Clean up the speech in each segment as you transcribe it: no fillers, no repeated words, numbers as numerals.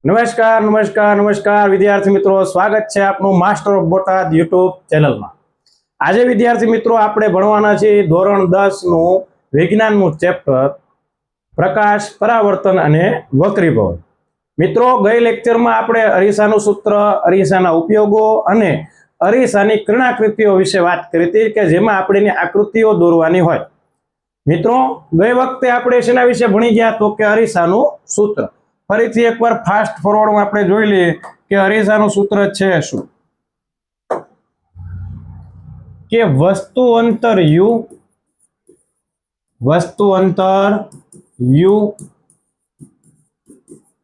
નમસ્કાર નમસ્કાર નમસ્કાર વિદ્યાર્થી મિત્રો, સ્વાગત છે આપનું માસ્ટર ઓફ બોટાદ યુટ્યુબ ચેનલમાં। આજે વિદ્યાર્થી મિત્રો આપણે ભણવાના છે ધોરણ 10 નું વિજ્ઞાનનું ચેપ્ટર પ્રકાશ, પરાવર્તન અને વક્રીભવન। મિત્રો ગઈ લેક્ચરમાં આપણે અરીસાનું સૂત્ર, અરીસાના ઉપયોગો અને અરીસાની કિરણાકૃતિઓ વિશે વાત કરી હતી કે જેમાં આપણે આકૃતિઓ દોરવાની હોય। મિત્રો ગઈ વખતે આપણે શેના વિશે ભણી ગયા તો કે અરીસાનું સૂત્ર। ફરીથી એકવાર ફાસ્ટ ફોરવર્ડમાં આપણે જોઈ લઈએ કે અરીસાનું સૂત્ર છે શું કે વસ્તુ અંતર u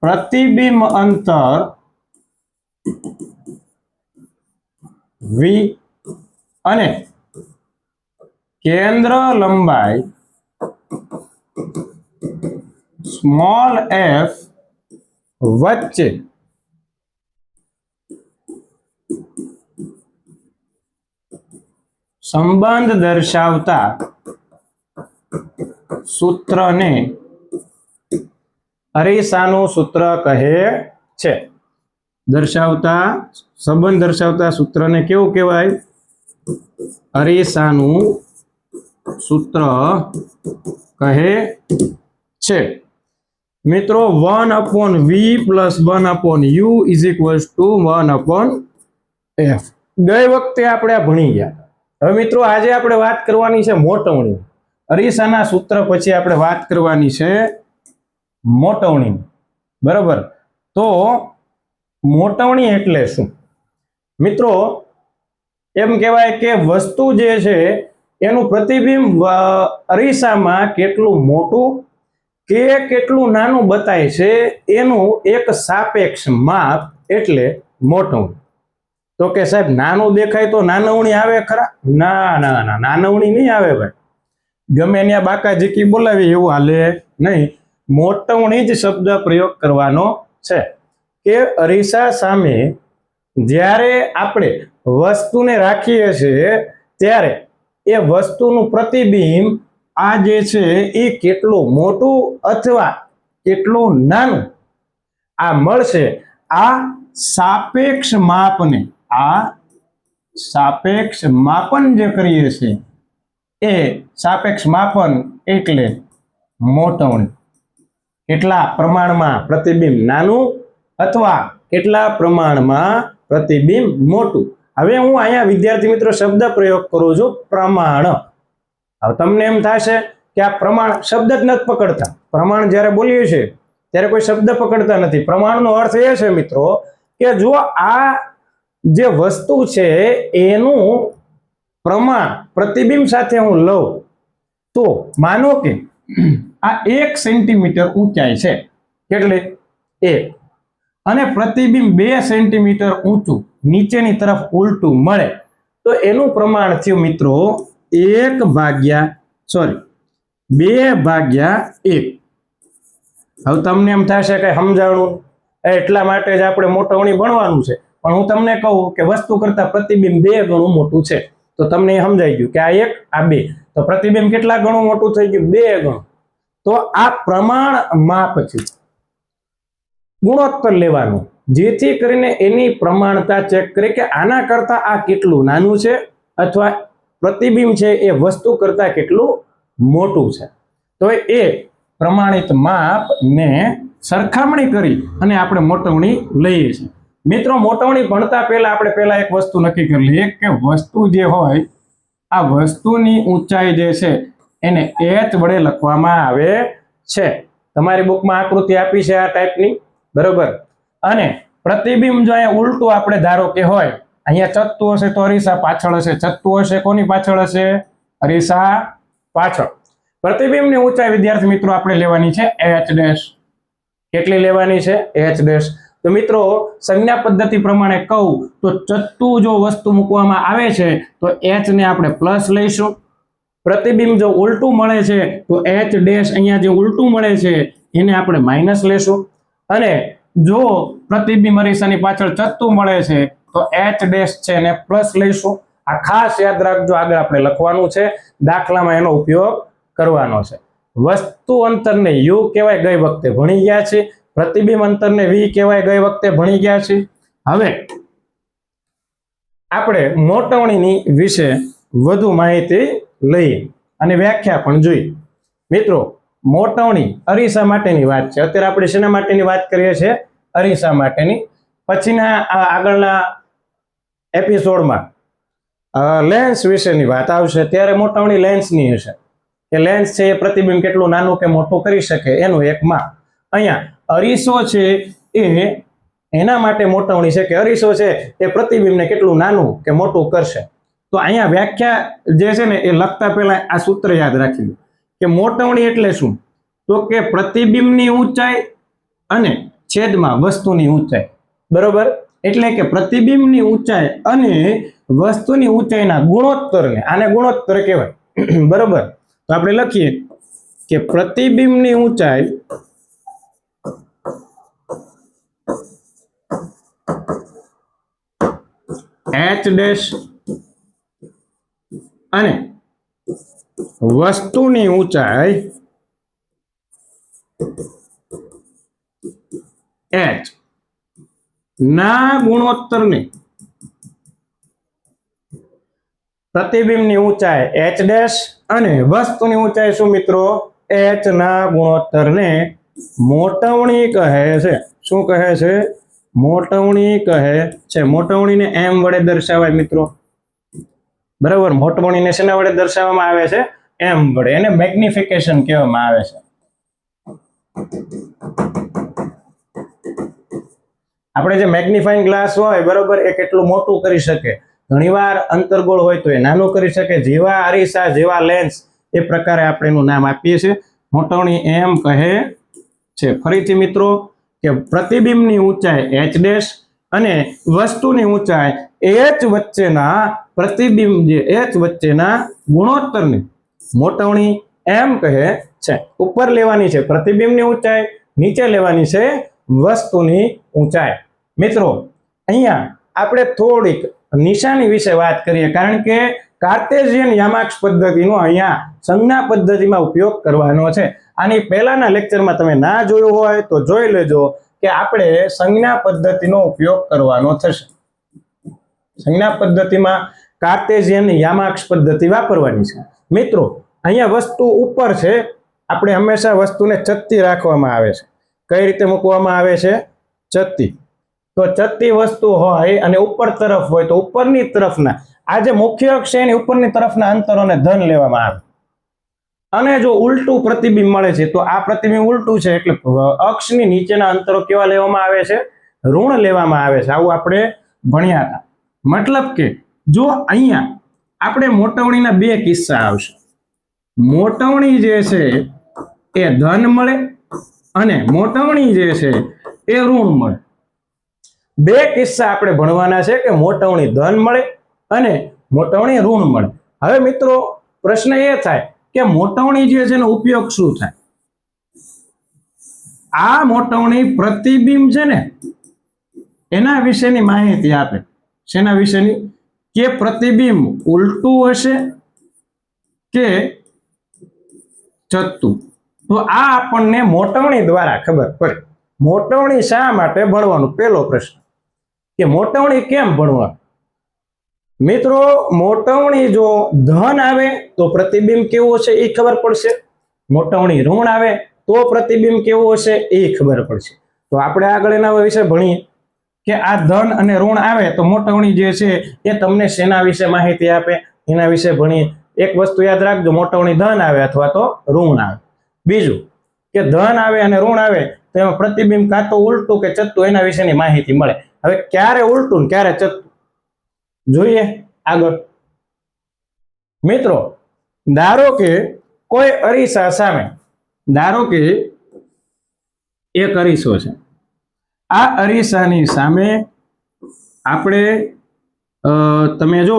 પ્રતિબિંબ અંતર v અને કેન્દ્ર લંબાઈ સ્મોલ f વચ્ચે સંબંધ દર્શાવતા સૂત્રને અરીસાનું સૂત્ર કહે છે। સંબંધ દર્શાવતા સૂત્રને કેવું કહેવાય? અરીસાનું સૂત્ર કહે છે। મિત્રો 1/v + 1/u = 1/f। ગઈ વખતે આપણે ભણી ગયા। હવે મિત્રો આજે આપણે વાત કરવાની છે મોટવણી। અરીસાના સૂત્ર પછી આપણે વાત કરવાની છે મોટવણી, બરાબર? તો મોટવણી એટલે શું? મિત્રો એમ કહેવાય કે વસ્તુ જે છે એનું પ્રતિબિંબ અરીસામાં કેટલું મોટું કે કેટલું નાનું બતાય છે એનું એક સાપેક્ષ માપ એટલે મોટવણી। તો કે સાહેબ નાનું દેખાય તો નાનવણી આવે ખરા? ના ના ના, નાનવણી નહીં આવે ભાઈ। ગમે ત્યાં બાકાજીકી બોલાવી એવું હાલે નહીં। મોટવણી જ શબ્દ પ્રયોગ કરવાનો છે કે અરીસા સામે જ્યારે આપણે વસ્તુને રાખીએ છીએ ત્યારે એ વસ્તુનું પ્રતિબિંબ આ જે છે એ કેટલું મોટું અથવા કેટલું નાનું આ મળશે। આ સાપેક્ષ માપને, આ સાપેક્ષ માપન જે કરીએ છીએ એ સાપેક્ષ માપન એટલે મોટવણી। કેટલા પ્રમાણમાં પ્રતિબિંબ નાનું અથવા કેટલા પ્રમાણમાં પ્રતિબિંબ મોટું। હવે હું અહીંયા વિદ્યાર્થી મિત્રો શબ્દ પ્રયોગ કરું છું પ્રમાણ। હવે તમને એમ થશે કે આ પ્રમાણ શબ્દ જ નથી પકડતા। પ્રમાણ જ્યારે બોલીએ છીએ ત્યારે કોઈ શબ્દ પકડતા નથી। પ્રમાણનો અર્થ એ છે મિત્રો કે જો આ જે વસ્તુ છે એનું પ્રમાણ પ્રતિબિંબ સાથે હું લઉં તો માનો કે આ 1 સેન્ટીમીટર ઊંચાઈ છે, કેટલે 1, અને પ્રતિબિંબ 2 સેન્ટીમીટર ઊંચું નીચેની તરફ ઉલટું મળે તો એનું પ્રમાણ થયું મિત્રો 2/1। હવે તમને એમ થશે કે સમજાણું એટલા માટે જ આપણે મોટવણી ભણવાનું છે, પણ હું તમને કહું કે વસ્તુ કરતા પ્રતિબિંબ 2 ગણું મોટું છે તો તમને સમજાઈ ગયું કે આ 1 આ 2 તો પ્રતિબિંબ કેટલા ગણું મોટું થઈ ગયું? 2 ગણું। તો આ પ્રમાણ માપ છે, ગુણોત્તર લેવાનું જેથી કરીને એની પ્રમાણતા ચેક કરે કે આના કરતા આ કેટલું નાનું છે અથવા પ્રતિબિંબ છે એ વસ્તુ કરતા કેટલું મોટું છે। તો એ પ્રમાણિત માપને સરખામણી કરી અને આપણે મોટવણી લઈએ છીએ। મિત્રો મોટવણી ભણતા પહેલા આપણે પહેલા એક વસ્તુ નક્કી કરી લઈએ કે વસ્તુ જે હોય આ વસ્તુની ઊંચાઈ જે છે એને h વડે લખવામાં આવે છે। તમારી બુકમાં આકૃતિ આપી છે આ ટાઈપની, બરોબર? અને પ્રતિબિંબ જો અહીંયા ઉલટું આપણે ધારો કે હોય, અહીંયા ચત્તું હશે તો અરીસા પાછળ હશે, ચત્તું હશે કોની પાછળ હશે? અરીસા પાછળ। પ્રતિબિંબની ઊંચાઈ વિદ્યાર્થી મિત્રો આપણે લેવાની છે h'। કેટલી લેવાની છે? h'। તો મિત્રો સંજ્ઞા પદ્ધતિ પ્રમાણે કહું તો ચત્તું જો વસ્તુ મૂકવામાં આવે છે તો h ને આપણે પ્લસ લઈશું। પ્રતિબિંબ જો ઉલટું મળે છે તો h' અહીંયા જે ઉલટું મળે છે એને આપણે માઇનસ લેશું। અને જો પ્રતિબિંબ અરીસાની પાછળ ચત્તું મળે છે તો h' છે એને પ્લસ લઈશું। આ ખાસ યાદ રાખજો, આગળ આપણે લખવાનું છે, દાખલામાં એનો ઉપયોગ કરવાનો છે। વસ્તુ અંતરને u કહેવાય, ગઈ વખતે ભણી ગયા છે। પ્રતિબિંબ અંતરને v કહેવાય, ગઈ વખતે ભણી ગયા છે. હવે આપણે મોટવણીની વિશે વધુ માહિતી લઈએ અને વ્યાખ્યા પણ જોઈએ. મિત્રો, મોટવણી અરીસા માટેની વાત છે. અત્યારે આપણે શેના માટેની વાત કરીએ છીએ? અરીસા માટેની. પછીના આગળના એપિસોડમાં લેન્સ વિશેની વાત આવશે, ત્યારે મોટવણી લેન્સની હશે કે લેન્સ છે એ પ્રતિબિંબ કેટલું નાનું કે મોટું કરી શકે એનું એક માપ. અહીંયા અરીસો છે એ એના માટે મોટવણી છે કે અરીસો છે એ પ્રતિબિંબને કેટલું નાનું કે મોટું કરશે. તો અહીંયા વ્યાખ્યા જે છે ને એ લખતા પહેલા આ સૂત્ર યાદ રાખી લો કે મોટવણી એટલે શું? તો કે પ્રતિબિંબની ઊંચાઈ અને છેદમાં વસ્તુની ઊંચાઈ. બરોબર? એટલે કે પ્રતિબિંબની ઊંચાઈ અને વસ્તુની ઊંચાઈના ગુણોત્તરને આને ગુણોત્તર કહેવાય. બરોબર? તો આપણે લખીએ કે પ્રતિબિંબની ઊંચાઈ h ડેશ અને વસ્તુની ઊંચાઈ h ના ગુણોત્તરને પ્રતિબિંબની ઊંચાઈ h ડેશ અને વસ્તુની ઊંચાઈ શું મિત્રો? h ના ગુણોત્તરને મોટવણી કહે છે. શું કહે છે? મોટવણી કહે છે. મોટવણીને m વડે દર્શાવાય મિત્રો. બરાબર? મોટવણીને શેના વડે દર્શાવવામાં આવે છે? m વડે. એને મેગ્નિફિકેશન કહેવામાં આવે છે. આપણે જે મેગ્નિફાઇંગ ગ્લાસ હોય, બરોબર, એ કેટલું મોટું કરી શકે. ઘણીવાર અંતર્ગોળ હોય તો એ નાનું કરી શકે. જેવા અરીસા, જેવા લેન્સ, એ પ્રકારે આપણે એનું નામ આપીએ છીએ. મોટવણી m કહે છે. ફરીથી મિત્રો કે પ્રતિબિંબની ઊંચાઈ h ડેશ અને વસ્તુની ઊંચાઈ h વચ્ચેના પ્રતિબિંબ જે h વચ્ચેના ગુણોત્તરને મોટવણી m કહે છે. ઉપર લેવાની છે પ્રતિબિંબની ઊંચાઈ, નીચે લેવાની છે વસ્તુની ઊંચાઈ. મિત્રો, અહીંયા આપણે થોડીક નિશાની વિશે વાત કરીએ, કારણ કે કાર્ટેશિયન યામાક્ષ પદ્ધતિનો અહીંયા સંજ્ઞા પદ્ધતિમાં ઉપયોગ કરવાનો છે. આની પહેલાના લેક્ચરમાં તમે ના જોયું હોય તો જોઈ લેજો કે આપણે સંજ્ઞા પદ્ધતિનો ઉપયોગ કરવાનો થશે. સંજ્ઞા પદ્ધતિમાં કાર્ટેશિયન યામાક્ષ પદ્ધતિ વાપરવાની છે. મિત્રો, અહીંયા વસ્તુ ઉપર છે, આપણે હંમેશા વસ્તુને ચત્તી રાખવામાં આવે છે. કઈ રીતે મૂકવામાં આવે છે? ચત્તી. તો ચત્તી વસ્તુ હોય અને ઉપર તરફ હોય તો ઉપરની તરફના આ જે મુખ્ય અક્ષ છે એની ઉપરની તરફના અંતરોને ધન લેવામાં આવે. અને જો ઉલટું પ્રતિબિંબ મળે છે તો આ પ્રતિબિંબ ઉલટું છે એટલે અક્ષની નીચેના અંતરો કેવા લેવામાં આવે છે? ઋણ લેવામાં આવે છે. આવું આપણે ભણ્યા હતા. મતલબ કે જો અહીંયા આપણે મોટવણીના બે કિસ્સા આવશે. મોટવણી જે છે એ ધન મળે અને મોટવણી જે છે એ ઋણ મળે. બે કિસ્સા આપણે ભણવાના છે કે મોટવણી ધન મળે અને મોટવણી ઋણ મળે. હવે મિત્રો પ્રશ્ન એ થાય કે મોટવણી જે છે એનો ઉપયોગ શું થાય? આ મોટવણી પ્રતિબિંબ છે ને એના વિશેની માહિતી આપે. શેના વિશેની? કે પ્રતિબિંબ ઉલટું હશે કે ચત્તું. તો આ આપણને મોટવણી દ્વારા ખબર પડે. મોટવણી શા માટે ભણવાનું? પહેલો પ્રશ્ન કે મોટવણી કેમ ભણવાનું? મિત્રો, મોટવણી જો ધન આવે તો પ્રતિબિંબ કેવું હશે એ ખબર પડશે. મોટવણી ઋણ આવે તો પ્રતિબિંબ કેવું હશે એ ખબર પડશે. તો આપણે આગળ એના વિશે ભણીએ કે આ ધન અને ઋણ આવે તો મોટવણી જે છે એ તમને શેના વિશે માહિતી આપે એના વિશે ભણીએ. એક વસ્તુ યાદ રાખજો, મોટવણી ધન આવે અથવા તો ઋણ આવે. બીજું કે ધન આવે અને ઋણ આવે તો એમાં પ્રતિબિંબ કાં તો ઉલટું કે ચત્તું એના વિશેની માહિતી મળે. હવે ક્યારે ઉલટું ને ક્યારે ચત્તું જોઈએ આગળ. મિત્રો, ધારો કે કોઈ અરીસા સામે, ધારો કે એક અરીસો છે. આ અરીસાની સામે આપણે તમે જો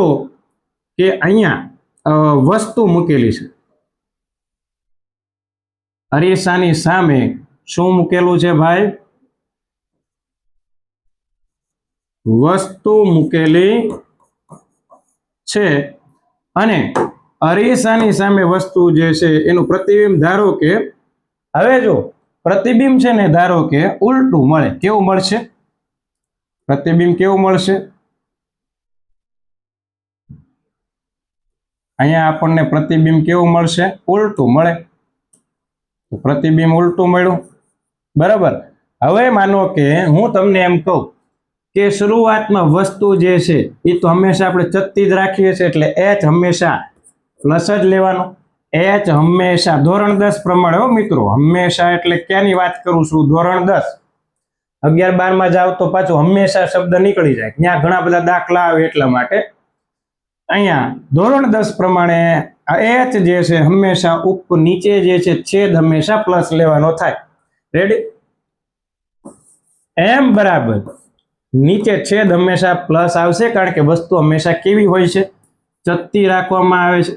કે અહીંયા વસ્તુ મૂકેલી છે. અરીસાની સામે શું મૂકેલું છે ભાઈ? વસ્તુ મૂકેલી છે અને અરીસાની સામે વસ્તુ જે છે એનું પ્રતિબિંબ ધારો કે, હવે જો પ્રતિબિંબ છે ને ધારો કે ઉલટું મળે, કેવું મળશે? પ્રતિબિંબ કેવું મળશે? અહીંયા આપણને પ્રતિબિંબ કેવું મળશે? ઉલટું મળે. તો પ્રતિબિંબ ઉલટું મળ્યું, બરાબર. હવે માનો કે હું તમને એમ કહું કે શરૂઆતમાં વસ્તુ જે છે એ તો હંમેશા આપણે ચતતી જ રાખીએ છીએ, એટલે h હંમેશા પ્લસ જ લેવાનો. h હંમેશા ધોરણ 10 પ્રમાણે, હો મિત્રો, હંમેશા એટલે ક્યાંની વાત કરું છું? ધોરણ 10 11 12 માં જાવ તો પાછું હંમેશા શબ્દ નીકળી જાય, ત્યાં ઘણા બધા દાખલા આવે, એટલા માટે અહીંયા ધોરણ 10 પ્રમાણે h જે છે હંમેશા ઉપર નીચે જે છે છેદ હંમેશા પ્લસ લેવાનો થાય. રેડી? m બરાબર નીચે છેદ હંમેશા પ્લસ આવશે, કારણ કે વસ્તુ હંમેશા કેવી હોય છે? ચત્તી રાખવામાં આવે છે.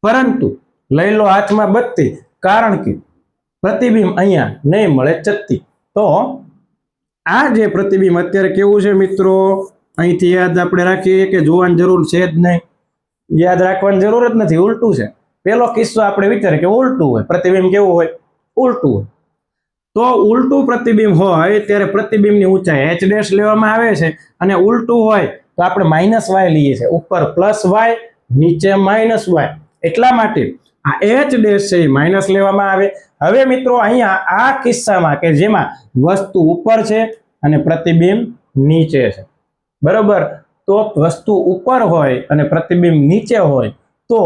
પરંતુ લઈ લો હાથમાં બત્તી, કારણ કે પ્રતિબિંબ અહીંયા નહીં મળે ચત્તી. તો આ જે પ્રતિબિંબ અત્યારે કેવું છે મિત્રો, અહીંથી યાદ આપણે રાખીએ કે જોવાની જરૂર છે જ નહીં, યાદ રાખવાની જરૂર જ નથી, ઉલટું છે. પેલો કિસ્સો આપણે વિચારીએ કે ઉલટું હોય, પ્રતિબિંબ કેવું હોય? ઉલટું હોય. તો ઉલટું પ્રતિબિંબ હોય ત્યારે પ્રતિબિંબની ઊંચાઈ h ડેશ લેવામાં આવે છે, અને ઉલટું હોય તો આપણે માઇનસ y લઈએ છીએ, ઉપર પ્લસ y, નીચે માઇનસ y. એટલા માટે આ h ડેશ છે એ માઇનસ લેવામાં આવે. હવે મિત્રો અહીંયા આ કિસ્સામાં કે જેમાં વસ્તુ ઉપર છે અને પ્રતિબિંબ નીચે છે, બરોબર, તો વસ્તુ ઉપર હોય અને પ્રતિબિંબ નીચે હોય તો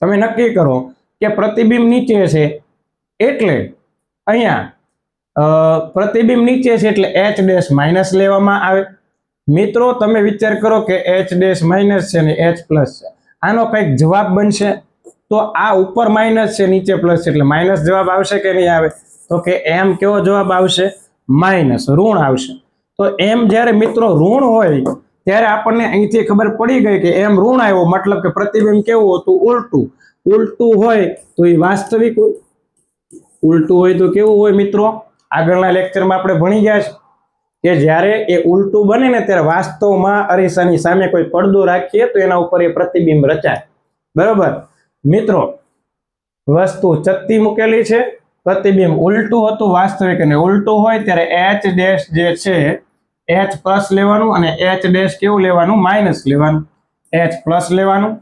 તમે નક્કી કરો કે પ્રતિબિંબ નીચે છે એટલે અહીંયા પ્રતિબિંબ નીચે છે એટલે h ડેશ માઇનસ લેવામાં આવે. મિત્રો તમે વિચાર કરો કે h ડેશ માઇનસ છે ને h પ્લસ છે, આનો કંઈક જવાબ બનશે? તો આ ઉપર માઇનસ છે, નીચે પ્લસ છે, એટલે માઇનસ જવાબ આવશે કે નહીં આવે? તો કે m કેવો જવાબ આવશે? માઇનસ, ઋણ આવશે. તો m જ્યારે મિત્રો ઋણ હોય ત્યારે આપણને અહીંથી ખબર પડી ગઈ કે m ઋણ આવ્યો, મતલબ કે પ્રતિબિંબ કેવું હતું? ઉલટું. ઉલટું હોય તો એ વાસ્તવિક હોય. ઉલટું હોય તો કેવું હોય મિત્રો? આગળના લેક્ચરમાં આપણે ભણી ગયા છે કે જ્યારે એ ઉલટું બને ને ત્યારે વાસ્તવમાં અરીસાની સામે કોઈ પડદો રાખીએ તો એના ઉપર એ પ્રતિબિંબ રચાય, બરોબર. મિત્રો વસ્તુ ચત્તી મૂકેલી છે, પ્રતિબિંબ ઉલટું હતું વાસ્તવિક, અને ઉલટું હોય ત્યારે h ડેશ જે છે h પ્લસ લેવાનું, અને h ડેશ કેવું લેવાનું? માઇનસ લેવાનું. h પ્લસ લેવાનું,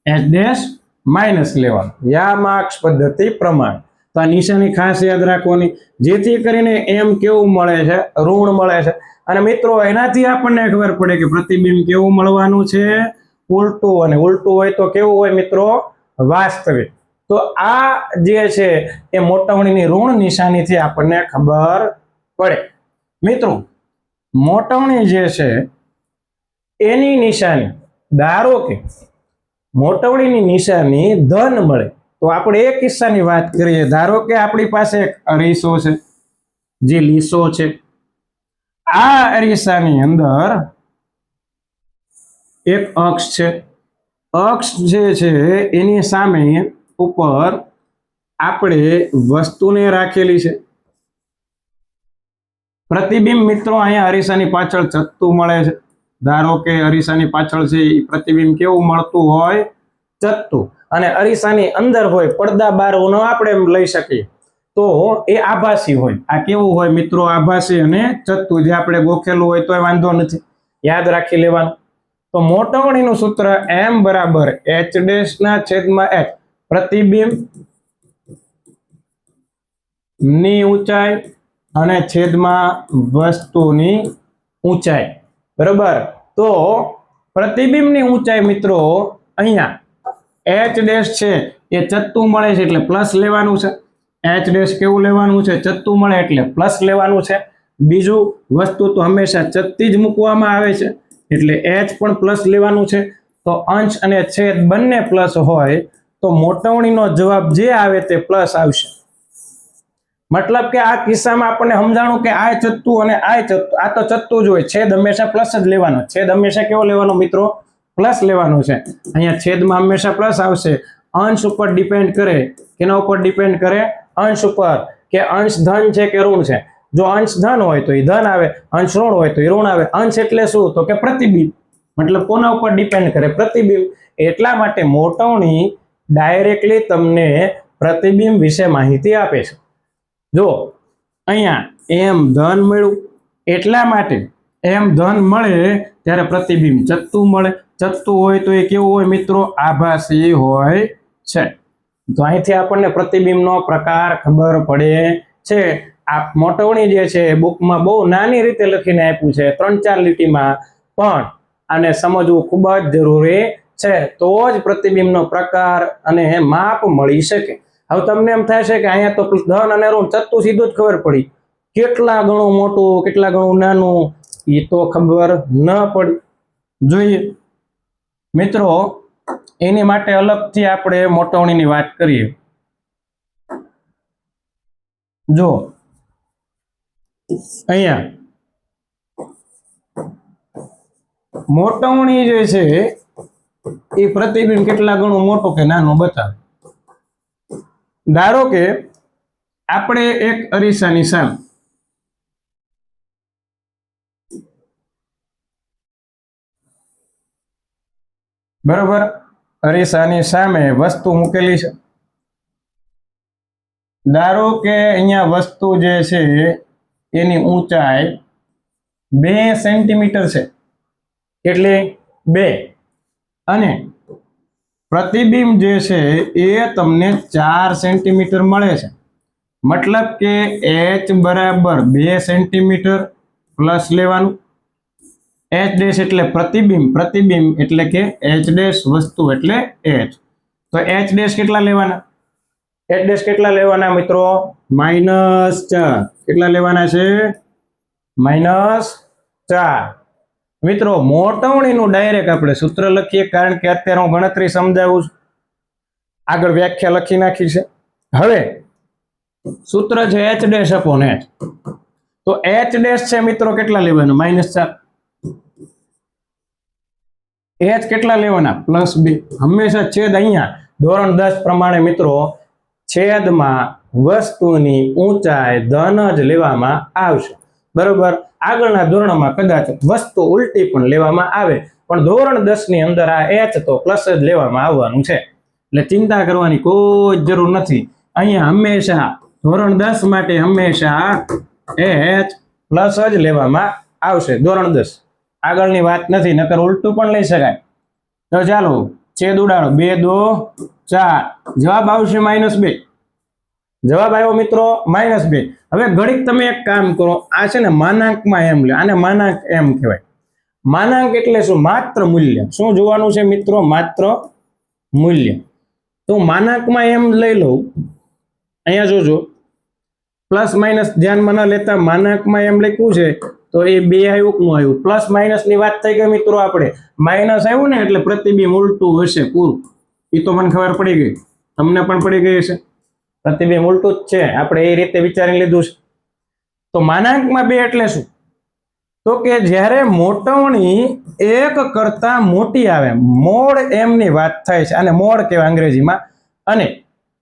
h ડેશ માઇનસ લેવાનું, યામાક્ષ પદ્ધતિ પ્રમાણે. તો આ નિશાની ખાસ યાદ રાખવાની, જેથી કરીને m કેવું મળે છે? ઋણ મળે છે. અને મિત્રો એનાથી આપણને ખબર પડે કે પ્રતિબિંબ કેવું મળવાનું છે? ઉલટું. અને ઉલટું હોય તો કેવું હોય મિત્રો? વાસ્તવિક. તો આ જે છે એ મોટવણીની ઋણ નિશાનીથી આપણને ખબર પડે. મિત્રો મોટવણી જે છે એની નિશાની, ધારો કે મોટવણીની નિશાની ધન મળે તો આપણે એક કિસ્સાની વાત કરીએ. ધારો કે આપણી પાસે એક અરીસો છે જે લીસો છે. આ અરીસાની અંદર એક અક્ષ છે. અક્ષ જે છે એની સામે ઉપર આપણે વસ્તુને રાખેલી છે. પ્રતિબિંબ મિત્રો અહીંયા અરીસાની પાછળ ચત્તું મળે છે. ધારો કે અરીસાની પાછળ છે એ પ્રતિબિંબ કેવું મળતું હોય? ચત્તું. અને અરીસાની અંદર હોય, પડદા બારનો આપણે લઈ શકીએ તો એ આભાસી હોય. આ કેવું હોય મિત્રો? આભાસી અને ચત્તું. જે આપણે ગોખેલું હોય તો વાંધો નથી, યાદ રાખી લેવાનું. તો મોટવણીનું સૂત્ર m બરાબર h ડેશ ના છેદમાં h, પ્રતિબિંબ ની ઊંચાઈ અને છેદમાં વસ્તુની ઊંચાઈ, બરાબર. તો પ્રતિબિંબની ઊંચાઈ મિત્રો અહીંયા h ડેશ છે એ ચત્તું મળે છે એટલે પ્લસ લેવાનું છે. h ડેશ કેવું લેવાનું છે? ચત્તું મળે એટલે પ્લસ લેવાનું છે. બીજું, વસ્તુ તો હંમેશા ચત્તી જ મૂકવામાં આવે છે એટલે h પણ પ્લસ લેવાનું છે. તો અંશ અને છેદ બંને પ્લસ હોય તો મોટવણીનો જવાબ જે આવે તે પ્લસ આવશે. મતલબ કે આ કિસ્સામાં આપણને સમજાણું કે આ ચત્તું અને આ ચત્તું, આ તો ચત્તું જ હોય, છેદ હંમેશા પ્લસ જ લેવાનો. છેદ હંમેશા કેવો લેવાનો મિત્રો? પ્લસ લેવાનું છે. અહીંયા છેદમાં હંમેશા પ્લસ આવશે. અંશ ઉપર ડિપેન્ડ કરે, કેના ઉપર ડિપેન્ડ કરે? અંશ ઉપર, કે અંશ ધન છે કે ઋણ છે. જો અંશ ધન હોય તો એ ધન આવે, અંશ ઋણ હોય તો એ ઋણ આવે. અંશ એટલે શું? તો કે પ્રતિબિંબ. મતલબ કોના ઉપર ડિપેન્ડ કરે? પ્રતિબિંબ. એટલા માટે મોટવણી ડાયરેક્ટલી તમને પ્રતિબિંબ વિશે માહિતી આપે છે. જો અહીંયા એમ ધન મળ્યું, એટલા માટે એમ ધન મળે ત્યારે પ્રતિબિંબ ચત્તુ મળે. ચત્તુ હોય તો એ કેવું હોય મિત્રો? આભાસી હોય છે. તો અહીંથી આપણને પ્રતિબિંબનો પ્રકાર ખબર પડે છે. આ મોટવણી જે છે બુકમાં બહુ નાની રીતે લખીને આપ્યું છે, 3-4 લીટીમાં, પણ આને સમજવું ખૂબ જ જરૂરી છે. તો જ પ્રતિબિંબનો પ્રકાર અને માપ મળી શકે. હવે તમને એમ થાય છે કે અહીંયા તો ધન અને ઋણ ચત્તુ સીધું જ ખબર પડી, કેટલા ગણું મોટું કેટલા ગણું નાનું એ તો ખબર ન પડી. જોઈએ મિત્રો, એની માટે અલગથી આપણે મોટવણીની વાત કરીએ. જો અહીંયા મોટવણી જે છે એ પ્રતિબિંબ કેટલા ગણું મોટું કે નાનું બતાવે. ધારો કે આપણે એક અરીસાની સામે બરોબર અરીસાની સામે વસ્તુ મૂકેલી છે. ધારો કે અહીંયા વસ્તુ જે છે એની ઊંચાઈ 2 સેન્ટીમીટર છે, એટલે 2, અને પ્રતિબિંબ જે છે એ તમને 4 સેન્ટીમીટર મળે છે. મતલબ કે h બરાબર 2 સેન્ટીમીટર પ્લસ લેવાનું. h ડેશ એટલે પ્રતિબિંબ, પ્રતિબિંબ એટલે કે h ડેશ વસ્તુ એટલે h. તો h ડેશ કેટલા લેવાના? h ડેશ કેટલા લેવાના મિત્રો? -4. કેટલા લેવાના છે? -4. મિત્રો મોટવણીનું ડાયરેક્ટ આપણે સૂત્ર લખીએ, કારણ કે અત્યારે હું ગણતરી સમજાવું છું, આગળ વ્યાખ્યા લખી નાખી છે. હવે સૂત્ર છે h ડેશ અપોન h. તો h ડેશ છે મિત્રો કેટલા લેવાના? -4. h કેટલા લેવાના? +2. હંમેશા છેદ અહીંયા ધોરણ 10 પ્રમાણે મિત્રો છેદમાં વસ્તુની ઊંચાઈ ધન જ લેવામાં આવશે. બરોબર, આગળના ધોરણમાં કદાચ વસ્તુ ઉલટી પણ લેવામાં આવે, પણ ધોરણ 10 ની અંદર આ h તો પ્લસ જ લેવામાં આવવાનું છે, એટલે ચિંતા કરવાની કોઈ જરૂર નથી. અહીંયા હંમેશા ધોરણ 10 માટે હંમેશા h પ્લસ જ લેવામાં આવશે. ધોરણ 10 આગળની વાત નથી, નકર ઉલટું પણ લઈ શકાય. તો ચાલો છેદ ઉડાડો, 2 2 4, જવાબ આવશે -2. જવાબ આવ્યો મિત્રો -2. હવે ઘડીક તમે એક કામ કરો, આ છે ને માનાંકમાં એમ લે, આને માનાંક એમ કહેવાય. માનાંક એટલે શું? માત્ર મૂલ્ય. શું જોવાનું છે મિત્રો? માત્ર મૂલ્ય. તો માનાંકમાં એમ લઈ લઉં, અહીંયા જોજો પ્લસ માઇનસ ધ્યાનમાં ન લેતા માનાંકમાં એમ લખ્યું છે તો એ 2 આવ્યું કે ન આવ્યું? પ્લસ માઇનસ ની વાત થઈ ગઈ મિત્રો. આપણે માઇનસ આવ્યું ને એટલે પ્રતિબિંબ ઉલટું હશે પૂરું, એ તો મને ખબર પડી ગઈ, તમને પણ પડી ગઈ હશે. પ્રતિબિંબ ઉલટું જ છે, આપણે એ રીતે વિચારી લીધું છે. તો માનાંકમાં 2 એટલે શું? તો કે જ્યારે મોટવણી 1 કરતા મોટી આવે, મોડ એમ ની વાત થાય છે, આને મોડ કહેવાય અંગ્રેજીમાં, અને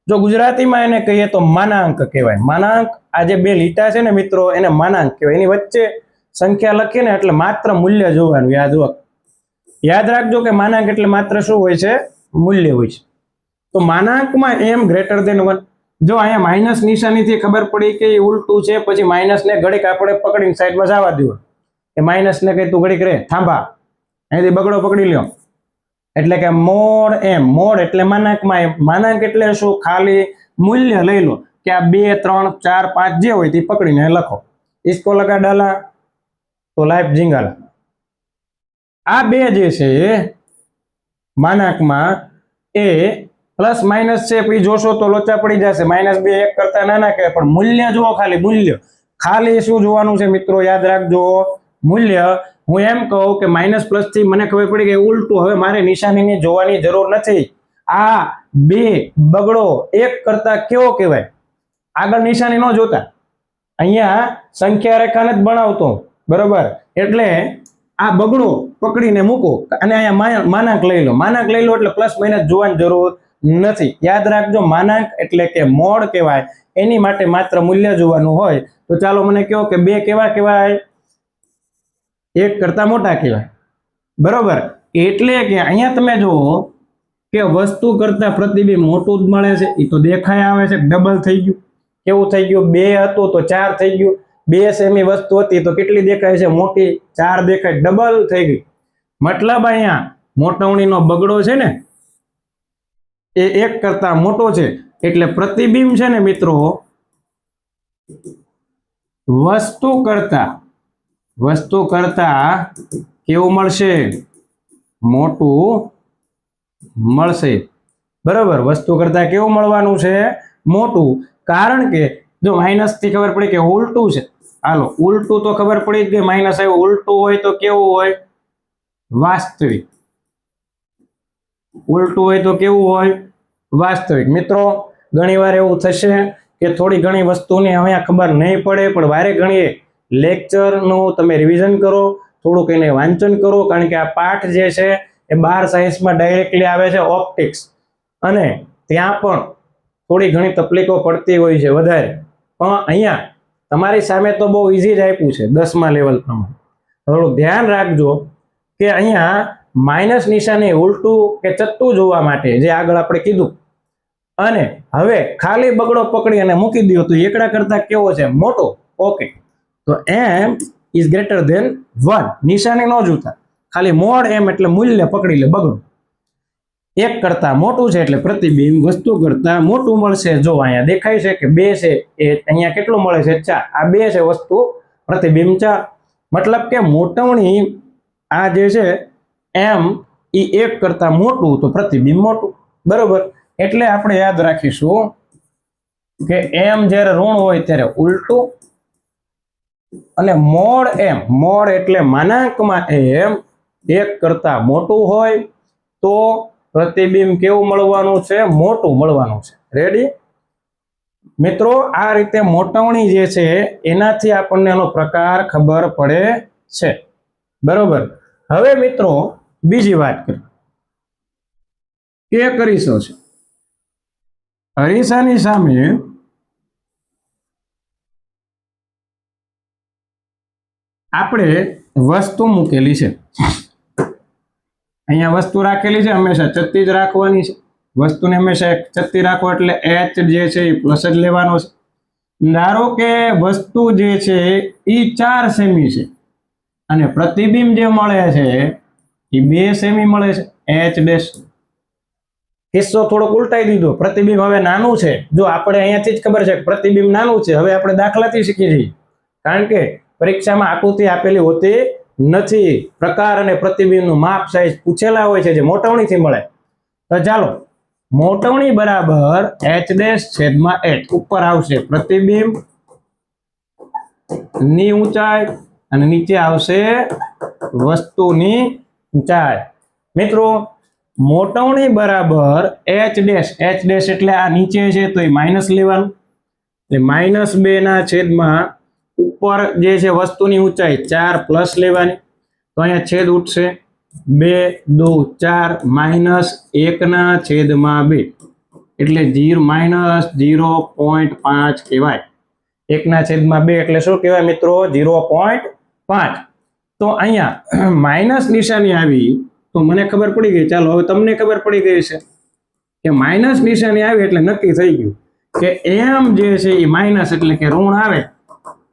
જો ગુજરાતીમાં એને કહીએ તો માનાંક કહેવાય. માનાંક, આ જે 2 લીટા છે ને મિત્રો એને માનાંક કહેવાય. એની વચ્ચે સંખ્યા લખીએ ને એટલે માત્ર મૂલ્ય જોવાનું. યાદ રાખજો કે માનાંક એટલે માત્ર શું હોય છે? મૂલ્ય હોય છે. તો માનાંકમાં m ગ્રેટર ધેન 1. જો અહીંયા માઇનસ નિશાનીથી ખબર પડી કે એ ઉલટું છે, પછી માઇનસ ને ઘડીક આપણે પકડીને સાઈડમાં જવા દો, કે માઇનસ ને કઈ તું ઘડીક રે થાંભા, અહીંથી બગડો પકડી લ્યો. એટલે કે મોડ m, મોડ એટલે માનાંકમાં m. માનાંક એટલે શું? ખાલી મૂલ્ય લઈ લો, કે આ 2 3 4 5 જે હોય તે પકડીને લખો. इसको लगा डाला तो लाइफ जिंगाला. આ 2 જે છે માનાંકમાં એ પ્લસ માઇનસ છે, પછી જોશો તો લોચા પડી જશે. -2 1 કરતા નાના કહેવાય, પણ મૂલ્ય જુઓ, ખાલી મૂલ્ય. ખાલી શું જોવાનું છે મિત્રો? યાદ રાખજો મૂલ્ય. હું એમ કહું કે માઇનસ પ્લસ થી મને ખબર પડી કે ઉલટું, હવે મારે નિશાનીની જોવાની જરૂર નથી. આ 2 બગડો 1 કરતા કેવો કહેવાય? આગળ નિશાની ન જોતા, અહીંયા સંખ્યા રેખાને જ બનાવતો, બરોબર? એટલે આ બગડો પકડીને મૂકો અને અહીંયા માનાંક લઈ લો. માનાંક લઈ લો એટલે પ્લસ માઇનસ જોવાની જરૂર નથી. યાદ રાખજો માનાંક એટલે કે મોડ કહેવાય, એની માટે માત્ર મૂલ્ય જોવાનું હોય. તો ચાલો મને કહો કે 2 કેવા કહેવાય? 1 કરતા મોટા કહેવાય, બરોબર? એટલે કે અહીંયા તમે જુઓ કે વસ્તુ કરતા પ્રતિબિંબ મોટું જ મળે છે, એ તો દેખાય આવે છે, ડબલ થઈ ગયું. કેવું થઈ ગયું? 2 હતું તો 4 થઈ ગયું. 2 સેમી વસ્તુ હતી તો કેટલી દેખાય છે? મોટી. 4 દેખાય, ડબલ થઈ ગઈ. મતલબ અહીંયા મોટવણીનો બગડો છે ને એ 1 કરતા મોટો છે, એટલે પ્રતિબિંબ છે ને મિત્રો વસ્તુ કરતા કેવું મળશે? મોટું મળશે. બરાબર, વસ્તુ કરતા કેવું મળવાનું છે? મોટું. કારણ કે જો માઇનસ થી ખબર પડી કે ઉલટું છે. હાલો, ઉલટું તો ખબર પડી કે માઇનસ આવ્યું. ઉલટું હોય તો કેવું હોય? વાસ્તવિક. ઉલટું હોય તો કેવું હોય? વાસ્તવિક. મિત્રો ઘણીવાર એવું થશે કે થોડી ઘણી વસ્તુની હવે ખબર નહીં પડે, પણ વારે ઘણીએ લેક્ચરનું તમે રિવિઝન કરો, થોડુંક એને વાંચન કરો, કારણ કે આ પાઠ જે છે એ 12 સાયન્સમાં ડાયરેક્ટલી આવે છે ઓપ્ટિક્સ, અને ત્યાં પણ થોડી ઘણી તકલીફો પડતી હોય છે વધારે. પણ અહીંયા તમારી સામે તો બહુ ઇઝી જ આપ્યું છે 10મા લેવલ પ્રમાણે. થોડું ધ્યાન રાખજો કે અહીંયા માઇનસ નિશાની ઉલટું કે ચત્તું જોવા માટે જે આગળ આપણે કીધું, અને હવે ખાલી બગડો પકડી અને મૂકી દો તો એકડા કરતા કેવો છે? મોટો. ઓકે, તો m ઇઝ ગ્રેટર ધેન 1. નિશાની ન જોતા, ખાલી મોડ m એટલે મૂલ્ય પકડી લે બગડો. 1 કરતા મોટું છે એટલે પ્રતિબિંબ વસ્તુ કરતા મોટું મળશે. જો અહીંયા દેખાય છે કે 2 છે, એ અહીંયા કેટલું મળે છે? 4. આ 2 છે વસ્તુ, પ્રતિબિંબ 4. મતલબ કે મોટવણી આ જે છે m એ 1 કરતા મોટું તો પ્રતિબિંબ મોટું. બરોબર, એટલે આપણે યાદ રાખીશું કે m જ્યારે ઋણ હોય ત્યારે ઉલટું, અને મોડ એટલે માનાંકમાં m 1 કરતા મોટું હોય તો પ્રતિબિંબ કેવું મળવાનું છે? મોટું મળવાનું છે. રેડી મિત્રો? આ રીતે મોટવણી જે છે એનાથી આપણને એનો પ્રકાર ખબર પડે છે. બરોબર. હવે મિત્રો બીજી વાત કરીએ કે અરીસો છે. અરીસાની સામે આપણે વસ્તુ મૂકેલી છે. અહીંયા વસ્તુ રાખેલી છે, હંમેશા ચત્તી જ રાખવાની છે. વસ્તુને હંમેશા ચત્તી રાખો એટલે h જે છે એ પ્લસ જ લેવાનો છે. ધારો કે વસ્તુ જે છે એ 4 સેમી છે અને પ્રતિબિંબ જે મળે છે એ 2 સેમી મળે છે. h ડેશ કિસ્સો થોડોક ઉલટાઈ દીધો. પ્રતિબિંબ હવે નાનું છે. જો આપણે અહીંયાથી જ ખબર છે કે પ્રતિબિંબ નાનું છે. હવે આપણે દાખલાથી શીખી જઈએ, કારણ કે પરીક્ષામાં આકૃતિ આપેલી હોતી નથી. પ્રકાર અને પ્રતિબિંબનું માપ સાઈઝ પૂછેલા હોય છે જે મોટવણીથી મળે. તો ચાલો, મોટવણી બરાબર h ડેશ છેદમાં h. ઉપર આવશે પ્રતિબિંબ ની ઊંચાઈ અને નીચે આવશે વસ્તુની ઊંચાઈ. મિત્રો મોટવણી બરાબર h ડેશ. h ડેશ એટલે આ નીચે છે તો એ માઇનસ લેવાનું, એટલે -2 ના છેદમાં ઉપર જે છે વસ્તુની ઊંચાઈ 4 પ્લસ લેવાની. તો અહીંયા છેદ ઉઠશે 2 2 4 -1 ના છેદમાં 2 એટલે -0.5 કહેવાય. 1 ના છેદમાં 2 એટલે શું કહેવાય મિત્રો? 0.5. તો અહીંયા માઇનસ નિશાની આવી તો મને ખબર પડી ગઈ. ચાલો હવે તમને ખબર પડી ગઈ છે કે માઇનસ નિશાની આવી એટલે નક્કી થઈ ગયું કે m જે છે એ માઇનસ એટલે કે ઋણ આવે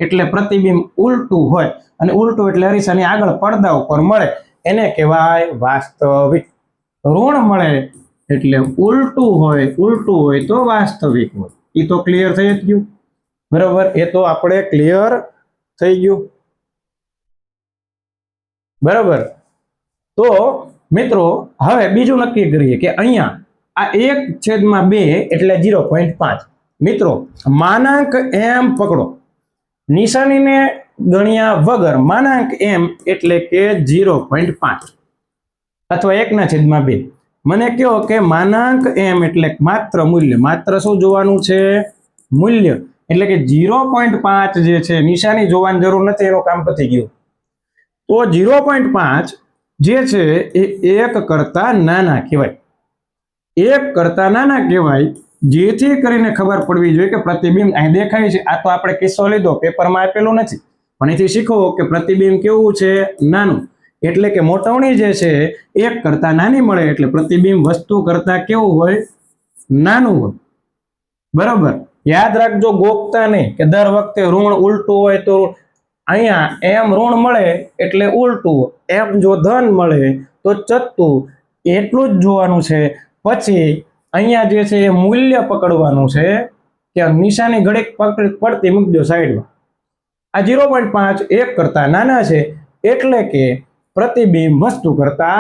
એટલે પ્રતિબિંબ ઉલટું હોય, અને ઉલટું એટલે અરીસાની આગળ પડદા ઉપર મળે, એને કહેવાય વાસ્તવિક. ઋણ મળે એટલે ઉલટું હોય તો વાસ્તવિક હોય. એ તો ક્લિયર થઈ જ ગયું. બરોબર, એ તો આપણે ક્લિયર થઈ ગયું. બરોબર. તો મિત્રો હવે બીજું નક્કી કરીએ કે અહીંયા આ 1/2 એટલે 0.5. મિત્રો માનાંક m પકડો, નિશાનીને ગણ્યા વગર માનાંક m એટલે કે 0.5 અથવા 1/2. મને કહો કે માનાંક m એટલે માત્ર મૂલ્ય. માત્ર શું જોવાનું છે? મૂલ્ય. એટલે કે 0.5 જે છે નિશાની જોવાની જરૂર નથી, એનું કામ પતી ગયું. તો 0.5 જે છે એ 1 કરતા નાના કહેવાય. 1 કરતા નાના કહેવાય, જેથી કરીને ખબર પડવી જોઈએ કે પ્રતિબિંબ અહીં દેખાય છે. આ તો આપણે કિસ્સો લીધો, પેપરમાં આપેલું નથી, પણ એથી શીખો કે પ્રતિબિંબ કેવું છે? નાનું. એટલે કે મોટવણી જે છે 1 કરતા નાની મળે એટલે પ્રતિબિંબ વસ્તુ કરતા કેવું હોય? નાનું હોય. બરાબર. યાદ રાખજો, ગોખતા નહીં કે દર વખતે ઋણ ઉલટું હોય તો અહીંયા એમ ઋણ મળે એટલે ઉલટું, એમ જો ધન મળે તો ચત્તું, એટલું જ જોવાનું છે. પછી અહીંયા જે છે એ મૂલ્ય પકડવાનું છે કે નિશાની ઘડીક પડતી મૂકજો સાઈડમાં. આ 0.5 1 કરતા નાના છે એટલે કે પ્રતિબિંબ વસ્તુ કરતા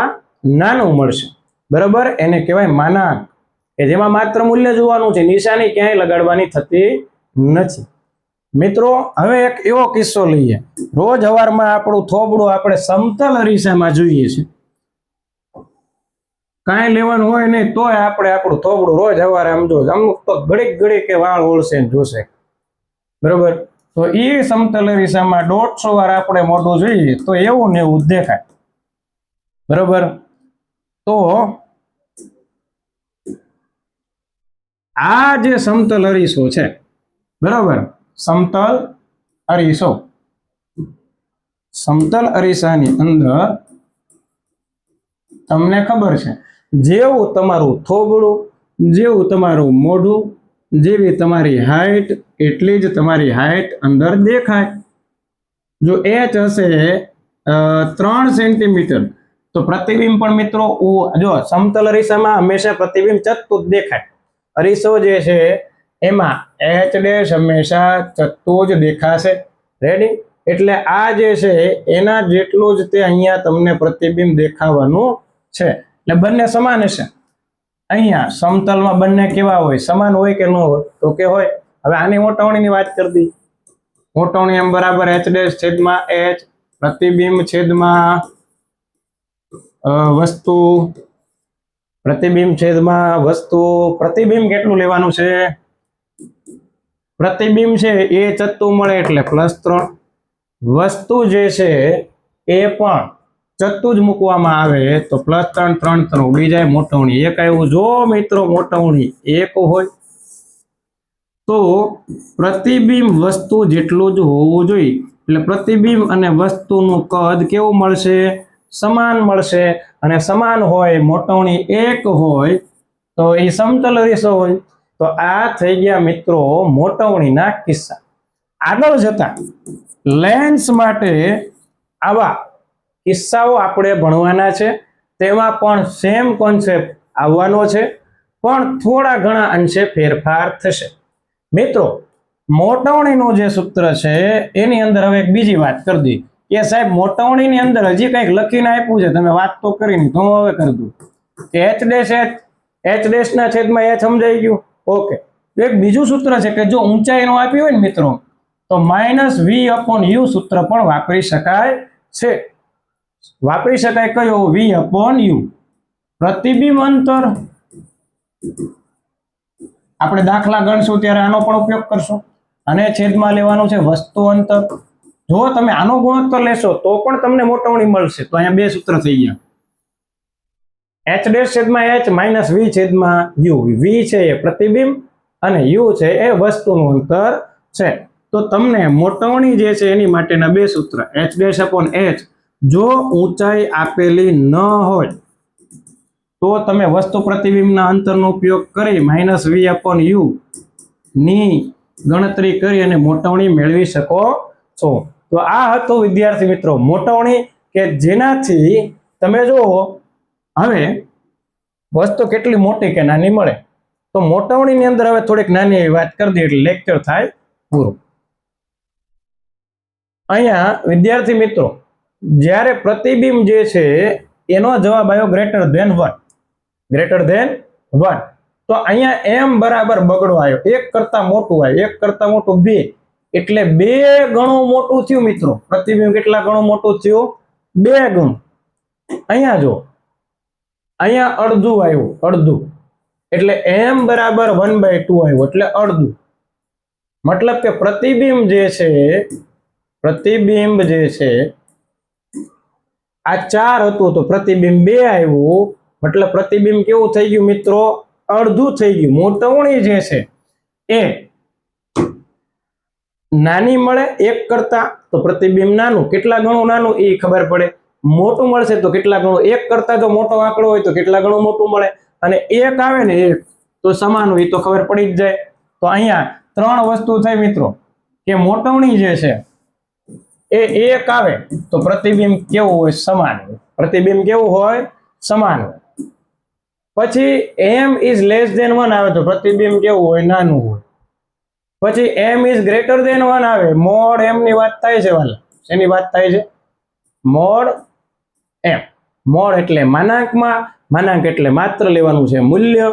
નાનું મળશે, બરાબર. એને કહેવાય માનાંક, કે જેમાં માત્ર મૂલ્ય જોવાનું છે, નિશાની ક્યાંય લગાડવાની થતી નથી. મિત્રો હવે એક એવો કિસ્સો લઈએ. રોજ સવારમાં આપણું થોબડું આપણે સમતલ અરીસામાં જોઈએ છે, કાંઈ લેવાનું હોય નહીં તોય આપણે આપણું થોબડું રોજ સવારે આમ જો, અમુક તો ઘડીક ઘડીક કે વાળ ઓળશે જોશે, બરોબર. તો એ સમતલ અરીસામાં 150 વાર આપણે મોઢું જોઈએ તો એવું ને એવું દેખાય, બરોબર. તો આ જે સમતલ અરીસો છે, બરોબર, સમતલ અરીસો, સમતલ અરીસાની અંદર તમને ખબર છે જેવું તમારું થોબડું, જેવું તમારું મોઢું, જેવી તમારી હાઈટ એટલી જ તમારી હાઈટ અંદર દેખાય. જો h હશે 3 સેન્ટીમીટર તો પ્રતિબિંબ પણ મિત્રો જો સમતલ અરીસામાં હંમેશા પ્રતિબિંબ ચત્તું જ દેખાય. અરીસો જે છે એમાં h' હંમેશા ચત્તું જ દેખાશે. રેડી? એટલે આ જે છે એના જેટલું જ તે અહીંયા તમને પ્રતિબિંબ દેખાવાનું છે. એટલે બંને સમાન હશે. અહીંયા સમતલમાં બંને કેવા હોય? સમાન હોય કે ન હોય? તો કે હોય. હવે આની મોટવણીની વાત કરી દી. મોટવણી એમ બરાબર h' છેદમાં h, પ્રતિબિંબ છેદમાં વસ્તુ, પ્રતિબિંબ છેદમાં વસ્તુ. પ્રતિબિંબ કેટલું લેવાનું છે? પ્રતિબિંબ છે એ ચત્તું મળે એટલે +3. વસ્તુ જે છે એ પણ ચત્તું જ મૂકવામાં આવે તો +3, 3, 3 ઉડી જાય. મોટવણી 1 આવ્યું. જો મિત્રો મોટવણી 1 હોય તો પ્રતિબિંબ વસ્તુ જેટલું જ હોવું જોઈએ. એટલે પ્રતિબિંબ અને વસ્તુનું કદ કેવું મળશે? સમાન મળશે. અને સમાન હોય, મોટવણી 1 હોય તો એ સમતલ અરીસો હોય. તો આ થઈ ગયા મિત્રો મોટવણીના કિસ્સા. આગળ જતા લેન્સ માટે આવા કિસ્સાઓ આપણે ભણવાના છે, તેમાં પણ સેમ કોન્સેપ્ટ આવવાનો છે, પણ થોડા ઘણા અંશે ફેરફાર થશે. મિત્રો મોટવણીનું જે સૂત્ર છે એની અંદર હવે એક બીજી વાત કરી દી કે સાહેબ મોટવણીની અંદર હજી કંઈક લખીને આપ્યું છે, તમે વાત તો કરીને તો હવે કરી દઉં કે h' ના છેદમાં h સમજાઈ ગયું. ઓકે. એક બીજું સૂત્ર છે કે જો ઊંચાઈનું આપ્યું હોય ને મિત્રો તો -v/u સૂત્ર પણ વાપરી શકાય છે. વાપરી શકાય કયો? v/u. પ્રતિબિંબ અંતર આપણે દાખલા ગણશું ત્યારે આનો પણ ઉપયોગ કરશું, અને છેદમાં લેવાનું છે વસ્તુ અંતર. જો તમે આનો ગુણોત્તર લેશો તો પણ તમને મોટવણી મળશે. તો અહીંયા બે સૂત્ર થઈ ગયા, h' છેદમાં h -v છેદમાં u. v છે એ પ્રતિબિંબ અને u છે એ વસ્તુનું અંતર છે. તો તમને મોટવણી જે છે એની માટેના બે સૂત્ર h'/h. જો ઊંચાઈ આપેલી ન હોય તો તમે વસ્તુ પ્રતિબિંબના અંતરનો ઉપયોગ કરી -v/u ની ગણતરી કરી અને મોટવણી મેળવી શકો છો. તો આ હતું વિદ્યાર્થી મિત્રો મોટવણી, કે જેનાથી તમે જુઓ હવે વસ્તુ કેટલી મોટી કે નાની મળે. તો મોટવણીની અંદર હવે થોડીક નાની એવી વાત કરી દઈએ એટલે લેક્ચર થાય પૂરું. અહીંયા વિદ્યાર્થી મિત્રો જ્યારે પ્રતિબિંબ જે છે એનો જવાબ આવ્યો >1, તો અહીંયા m બરાબર બગડો આવ્યો, 1 કરતા મોટું આવ્યું, 1 કરતા મોટું 2, એટલે 2 ગણું મોટું થયું મિત્રો. પ્રતિબિંબ કેટલા ગણું મોટું થયું? 2 ગણું. અહીંયા જો અહીંયા અડધું આવ્યું, અડધું, એટલે m બરાબર 1/2 આવ્યું, એટલે અડધું. મતલબ કે પ્રતિબિંબ જે છે આ 4 હતું તો પ્રતિબિંબ 2 આવ્યું, મતલબ પ્રતિબિંબ કેવું થઈ ગયું મિત્રો? અડધું થઈ ગયું. મોટવણી જે છે એ નાની મળે 1 કરતા તો પ્રતિબિંબ નાનું, કેટલા ગણું નાનું એ ખબર પડે. મોટું મળશે તો કેટલા ગણું, 1 કરતા જો મોટો આંકડો હોય તો કેટલા ગણું મોટું મળે, અને 1 આવે ને 1 તો સમાન હોય તો ખબર પડી જ જાય. તો અહીંયા ત્રણ વસ્તુ થઈ મિત્રો કે મોટવણી જે છે એ એક આવે તો પ્રતિબિંબ કેવું હોય? સમાન હોય. પ્રતિબિંબ કેવું હોય? સમાન હોય. પછી m is less than 1 આવે તો પ્રતિબિંબ કેવું હોય? નાનું હોય. પછી m is greater than 1 આવે, મોડ m ની વાત થાય છે વાલા. શેની વાત થાય છે? Mode m. મોડ એટલે માનાંકમાં, માનાંક એટલે માત્ર લેવાનું છે મૂલ્ય.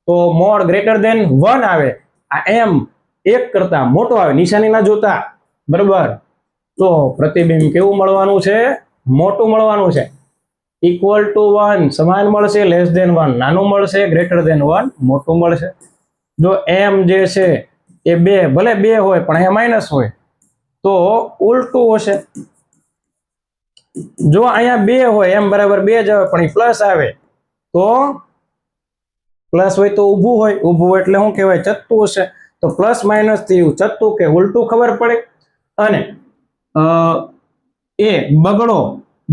તો મોડ ગ્રેટર ધેન 1 આવે, આ m 1 કરતા મોટો આવે, નિશાની ના જોતા, બરોબર. તો પ્રતિબિંબ કેવું મળવાનું છે? મોટું મળવાનું છે. ઇક્વલ ટુ 1 સમાન મળશે, લેસ ધેન 1 નાનું મળશે, ગ્રેટર ધેન 1 મોટું મળશે. જો m જે છે એ 2, ભલે 2 હોય પણ અહીંયા માઇનસ હોય તો ઉલટું હશે. જો અહીંયા 2 હોય, m બરાબર 2 જ આવે પણ પ્લસ આવે તો પ્લસ હોય તો ઊભું હોય, ઊભું હોય એટલે શું કહેવાય? ચત્તું હશે. તો પ્લસ માઇનસ થી ચત્તું કે ઉલટું ખબર પડે. અને એ બગડો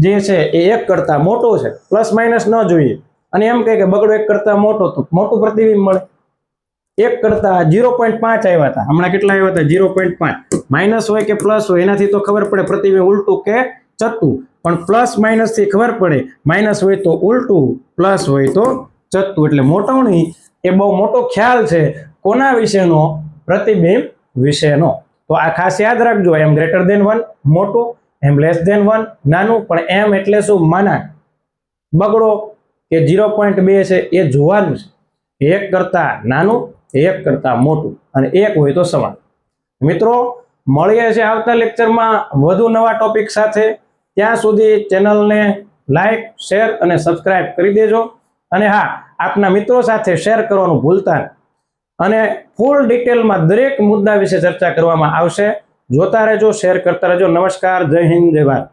જે છે એ 1 કરતા મોટો છે, પ્લસ માઇનસ ન જોઈએ, અને એમ કહે કે બગડો 1 કરતા મોટો, તો મોટું પ્રતિબિંબ મળે. 1 કરતા 0.5 આવ્યા હતા, હમણાં કેટલા આવ્યા હતા? 0.5. માઇનસ હોય કે પ્લસ હોય એનાથી તો ખબર પડે પ્રતિબિંબ ઉલટું કે ચત્તું, પણ પ્લસ માઇનસ થી ખબર પડે, માઇનસ હોય તો ઉલટું, પ્લસ હોય તો ચત્તું. એટલે મોટવણી એ બહુ મોટો ખ્યાલ છે. કોના વિશેનો? પ્રતિબિંબ વિશેનો. તો આ ખાસ યાદ રાખજો, m ગ્રેટર ધેન 1 મોટું, m લેસ ધેન 1 નાનું. પણ m એટલે શું? માનાંક. બગડો કે 0.2 છે એ જોવાનું છે. 1 કરતા નાનું, 1 કરતા મોટું, અને 1 હોય તો સમાન. મિત્રો મળીએ છે આવતા લેક્ચરમાં વધુ નવા ટોપિક સાથે. ત્યાં સુધી ચેનલને લાઈક, શેર અને સબસ્ક્રાઇબ કરી દેજો. અને હા, આપના મિત્રો સાથે શેર કરવાનું ભૂલતા નહીં. અને ફૂલ ડિટેલમાં દરેક મુદ્દા વિશે ચર્ચા કરવામાં આવશે. જોતા રહેજો, શેર કરતા રહેજો. નમસ્કાર, જય હિન્દ, જય ભારત.